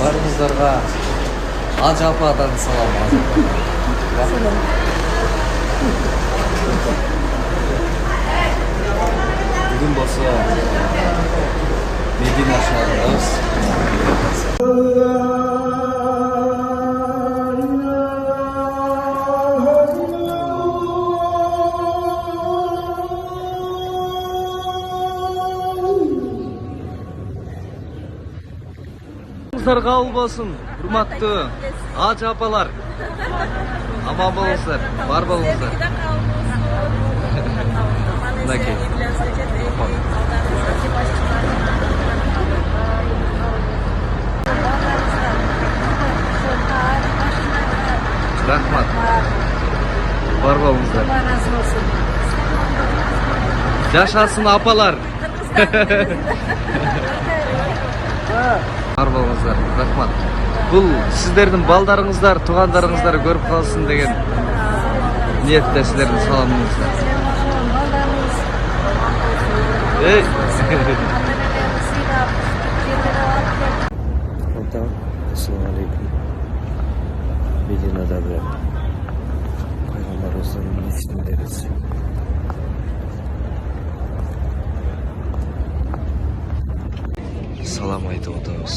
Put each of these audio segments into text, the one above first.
Барыңыздарға Ажападан салам. Бүгін болса Медина шаарындабыз. Қабыл болсын, құрматты ача апалар. Аман болыңыздар, бар болыңыздар. Мінекей. Рахмат. Бар болыңыздар. Жашасын апалар. Бар болыңыздар, рахмат. Бұл сіздердің балдарыңыздар, туғандарыңыздар көріп қалсын деген ниетте сіздердің саламыңыздар. Ассалаумалейкум. Мединадағы пайғамбарымыздың мешітіндеміз. Салам айтып отырмыз.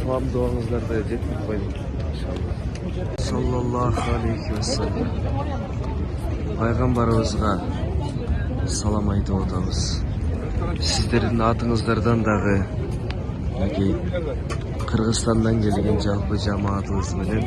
Салам дуаңыздарды жеткізіп қойдым. Саллаллаху алейхи вассалам. Пайғамбарымызға салам айтып отырмыз. Сіздердің атыңыздардан дағы Қырғызстандан келген жалпы жамаатыңыз менен